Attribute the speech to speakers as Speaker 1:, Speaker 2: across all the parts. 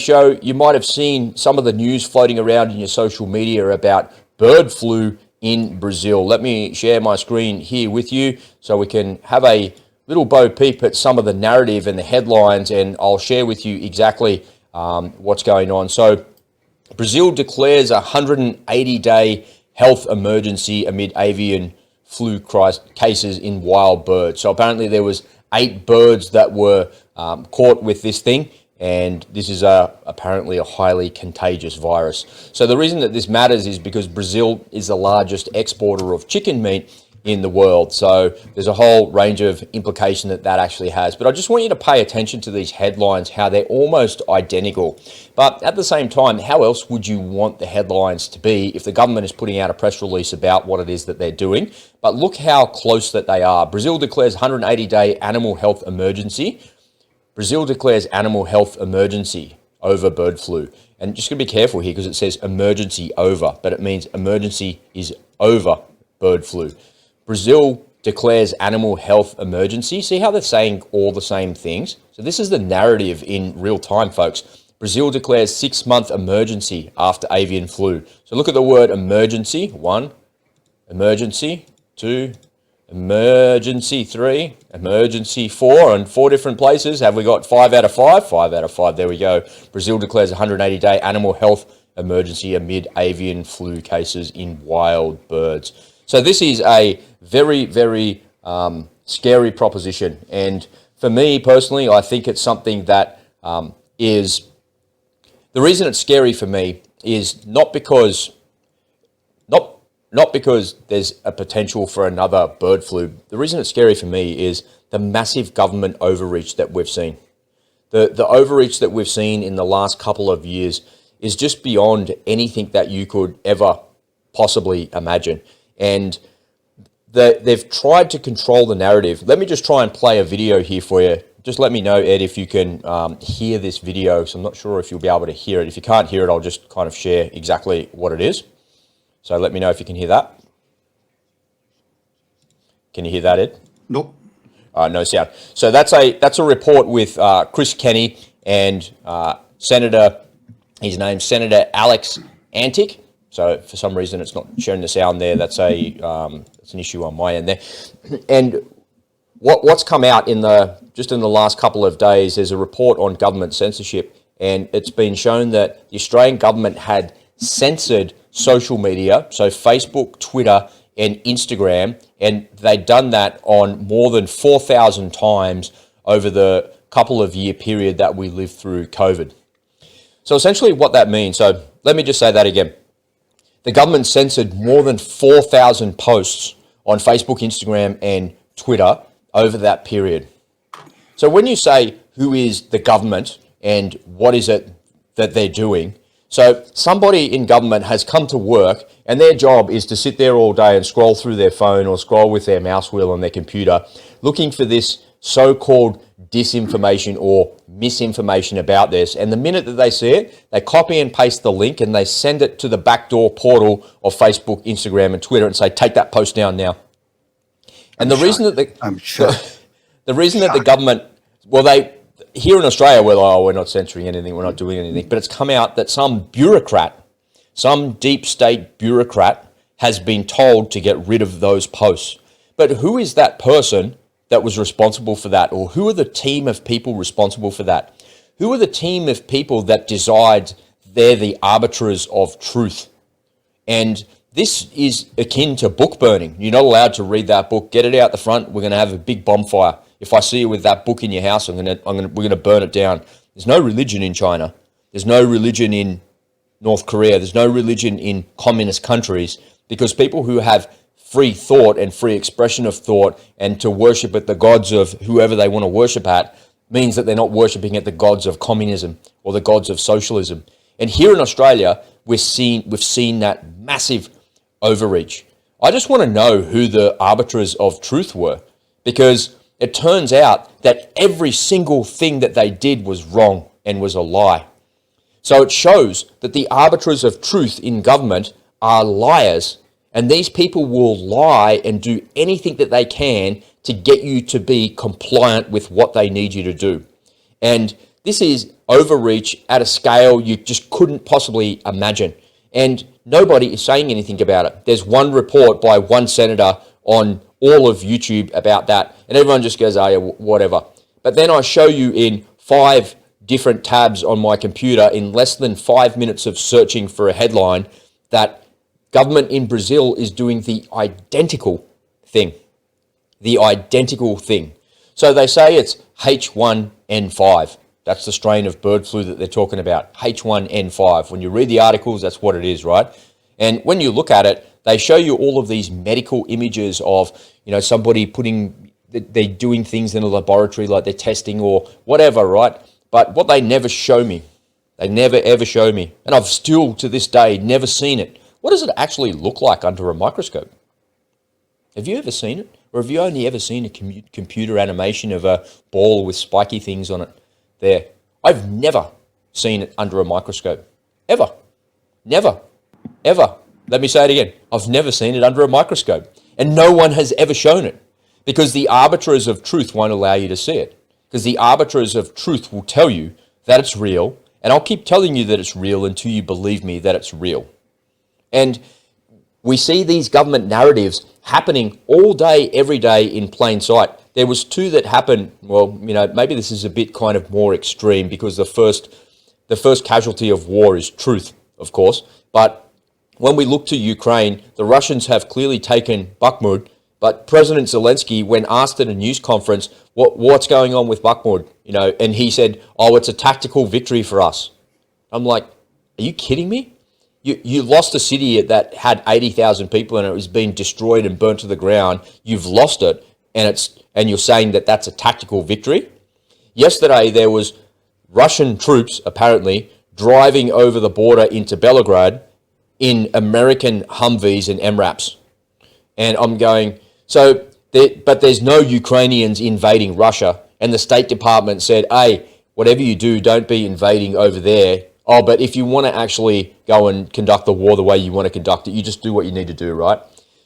Speaker 1: Show, you might have seen some of the news floating around in your social media about bird flu in Brazil. Let me share my screen here with you so we can have a little bo peep at some of the narrative and the headlines, and I'll share with you exactly what's going on. So Brazil declares a 180-day health emergency amid avian flu cases in wild birds. So apparently there was 8 birds that were caught with this thing, and this is apparently a highly contagious virus. So the reason that this matters is because Brazil is the largest exporter of chicken meat in the world. So there's a whole range of implication that actually has. But I just want you to pay attention to these headlines, how they're almost identical. But at the same time, how else would you want the headlines to be if the government is putting out a press release about what it is that they're doing? But look how close that they are. Brazil declares 180-day animal health emergency. Brazil declares animal health emergency over bird flu. And just going to be careful here because it says emergency over, but it means emergency is over bird flu. Brazil declares animal health emergency. See how they're saying all the same things? So this is the narrative in real time, folks. Brazil declares 6-month emergency after avian flu. So look at the word emergency. 1, emergency. 2, emergency. 3, emergency. 4, and 4 different places. Have we got 5 out of 5? 5 out of 5. There we go. Brazil declares 180-day animal health emergency amid avian flu cases in wild birds. So this is a very, very scary proposition. And for me personally, I think it's something that is... The reason it's scary for me is not because there's a potential for another bird flu. The reason it's scary for me is the massive government overreach that we've seen. The overreach that we've seen in the last couple of years is just beyond anything that you could ever possibly imagine. And they've tried to control the narrative. Let me just try and play a video here for you. Just let me know, Ed, if you can hear this video. So I'm not sure if you'll be able to hear it. If you can't hear it, I'll just kind of share exactly what it is. So let me know if you can hear that. Can you hear that, Ed?
Speaker 2: Nope.
Speaker 1: No sound. So that's a report with Chris Kenny and Senator, his name's Senator Alex Antic. So for some reason it's not showing the sound there. That's an issue on my end there. And what's come out just in the last couple of days, there's a report on government censorship, and it's been shown that the Australian government had censored social media, so Facebook, Twitter, and Instagram, and they'd done that on more than 4,000 times over the couple of year period that we lived through COVID. So essentially what that means, so let me just say that again. The government censored more than 4,000 posts on Facebook, Instagram, and Twitter over that period. So when you say who is the government and what is it that they're doing, so somebody in government has come to work and their job is to sit there all day and scroll through their phone or scroll with their mouse wheel on their computer looking for this so-called disinformation or misinformation about this. And the minute that they see it, they copy and paste the link and they send it to the backdoor portal of Facebook, Instagram, and Twitter and say, take that post down now. And the reason that the government, well, here in Australia, we're not censoring anything, we're not doing anything, but it's come out that some bureaucrat, some deep state bureaucrat has been told to get rid of those posts. But who is that person that was responsible for that? Or who are the team of people responsible for that? Who are the team of people that decide they're the arbiters of truth? And this is akin to book burning. You're not allowed to read that book. Get it out the front. We're going to have a big bonfire. If I see you with that book in your house, we're going to burn it down. There's no religion in China. There's no religion in North Korea. There's no religion in communist countries, because people who have free thought and free expression of thought and to worship at the gods of whoever they want to worship at means that they're not worshiping at the gods of communism or the gods of socialism. And here in Australia, we've seen that massive overreach. I just want to know who the arbiters of truth were, because it turns out that every single thing that they did was wrong and was a lie. So it shows that the arbiters of truth in government are liars, and these people will lie and do anything that they can to get you to be compliant with what they need you to do. And This is overreach at a scale you just couldn't possibly imagine. And nobody is saying anything about it. There's one report by one senator on all of YouTube about that, and everyone just goes, oh yeah, whatever. But then I show you in 5 different tabs on my computer in less than 5 minutes of searching for a headline that government in Brazil is doing the identical thing. The identical thing. So they say it's H1N5. That's the strain of bird flu that they're talking about, H1N5. When you read the articles, that's what it is, right? And when you look at it, they show you all of these medical images of, somebody they're doing things in a laboratory, like they're testing or whatever, right? But what they never show me, they never ever show me, and I've still to this day never seen it. What does it actually look like under a microscope? Have you ever seen it? Or have you only ever seen a computer animation of a ball with spiky things on it there? I've never seen it under a microscope. Ever. Never. Ever. Let me say it again. I've never seen it under a microscope. And no one has ever shown it. Because the arbiters of truth won't allow you to see it. Because the arbiters of truth will tell you that it's real. And I'll keep telling you that it's real until you believe me that it's real. And we see these government narratives happening all day, every day in plain sight. There was 2 that happened, well, maybe this is a bit kind of more extreme because the first casualty of war is truth, of course. But when we look to Ukraine, the Russians have clearly taken Bakhmut, but President Zelensky, when asked at a news conference, what's going on with Bakhmut, and he said, oh, it's a tactical victory for us. I'm like, are you kidding me? You lost a city that had 80,000 people in it. It was being destroyed and burnt to the ground. You've lost it, and you're saying that that's a tactical victory? Yesterday, there was Russian troops, apparently, driving over the border into Belgrade in American Humvees and MRAPs. And I'm going, but there's no Ukrainians invading Russia. And the State Department said, hey, whatever you do, don't be invading over there. Oh, but if you want to actually go and conduct the war the way you want to conduct it, you just do what you need to do, right?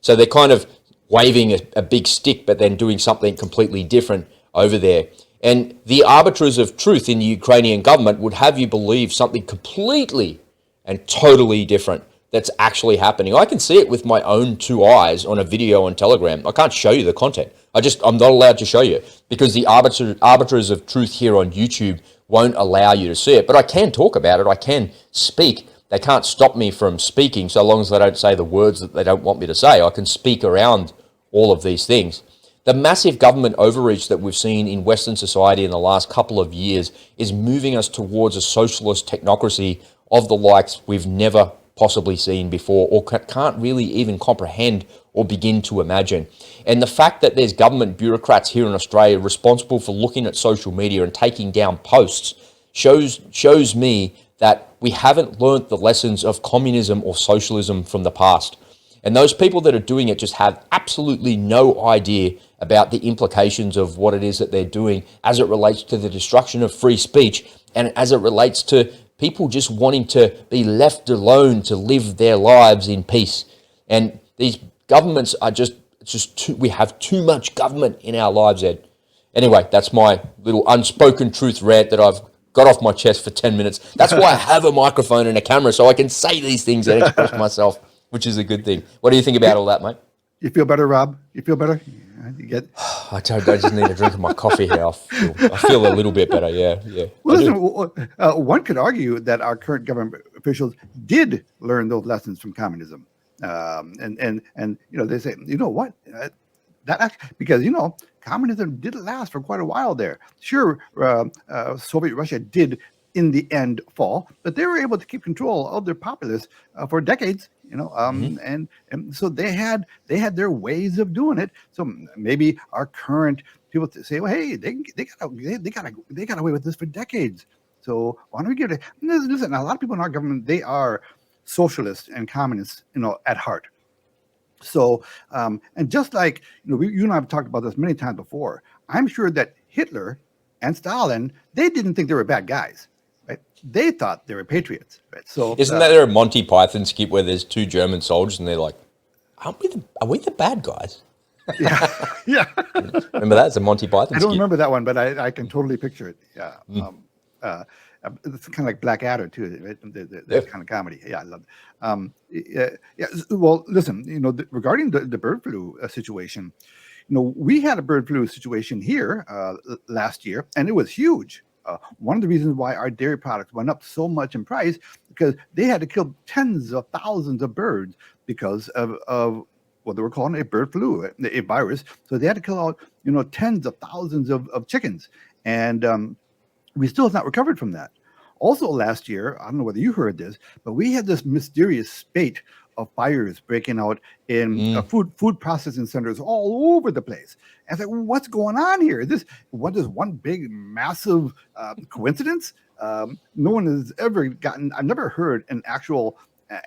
Speaker 1: So they're kind of waving a big stick, but then doing something completely different over there. And the arbiters of truth in the Ukrainian government would have you believe something completely and totally different that's actually happening. I can see it with my own 2 eyes on a video on Telegram. I can't show you the content. I'm not allowed to show you because the arbiters of truth here on YouTube won't allow you to see it. But I can talk about it. I can speak. They can't stop me from speaking so long as they don't say the words that they don't want me to say. I can speak around all of these things. The massive government overreach that we've seen in Western society in the last couple of years is moving us towards a socialist technocracy of the likes we've never possibly seen before or can't really even comprehend or begin to imagine. And the fact that there's government bureaucrats here in Australia responsible for looking at social media and taking down posts shows me that we haven't learnt the lessons of communism or socialism from the past. And those people that are doing it just have absolutely no idea about the implications of what it is that they're doing as it relates to the destruction of free speech and as it relates to people just wanting to be left alone to live their lives in peace. And these governments are we have too much government in our lives, Ed. Anyway, that's my little unspoken truth rant that I've got off my chest for 10 minutes. That's why I have a microphone and a camera, so I can say these things and express myself, which is a good thing. What do you think about all that, mate?
Speaker 2: You feel better, Rob? You feel better?
Speaker 1: I just need a drink of my coffee here. I feel a little bit better, yeah.
Speaker 2: Well, listen, one could argue that our current government officials did learn those lessons from communism. And they say, you know what? Because communism didn't last for quite a while there. Sure, Soviet Russia did in the end fall, but they were able to keep control of their populace for decades. And so they had their ways of doing it. So maybe our current people say, well, hey, they got away with this for decades. So why don't we give it? Listen, a lot of people in our government, they are socialists and communists, at heart. So, and just like, you and I have talked about this many times before, I'm sure that Hitler and Stalin, they didn't think they were bad guys, right? They thought they were patriots, right? So
Speaker 1: isn't that there a Monty Python skit where there's 2 German soldiers and they're like, are we the bad guys?
Speaker 2: Yeah.
Speaker 1: Remember that? It's a Monty Python skit.
Speaker 2: I don't remember that one, but I can totally picture it. Yeah. It's kind of like Blackadder too, right? That
Speaker 1: Yep.
Speaker 2: kind of comedy. Yeah, I love it. Yeah. Well, listen, regarding the bird flu situation, we had a bird flu situation here last year, and it was huge. One of the reasons why our dairy products went up so much in price because they had to kill tens of thousands of birds because of what they were calling a bird flu, a virus. So they had to kill out, tens of thousands of chickens, and we still have not recovered from that. Also, last year, I don't know whether you heard this, but we had this mysterious spate of fires breaking out in food processing centers all over the place. And it's like, what's going on here? Is one big massive coincidence? No one has ever gotten. I've never heard an actual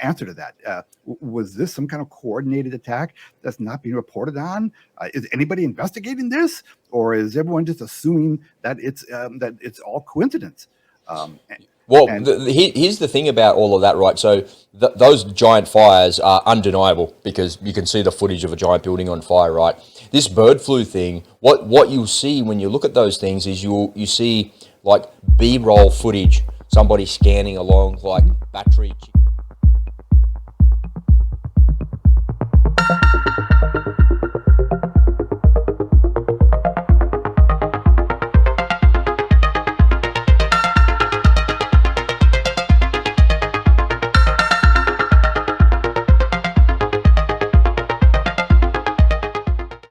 Speaker 2: answer to that. Was this some kind of coordinated attack that's not being reported on? Is anybody investigating this, or is everyone just assuming that it's all coincidence?
Speaker 1: Well, here's the thing about all of that, right? So those giant fires are undeniable because you can see the footage of a giant building on fire, right? This bird flu thing, what you'll see when you look at those things is you see like B-roll footage, somebody scanning along like battery.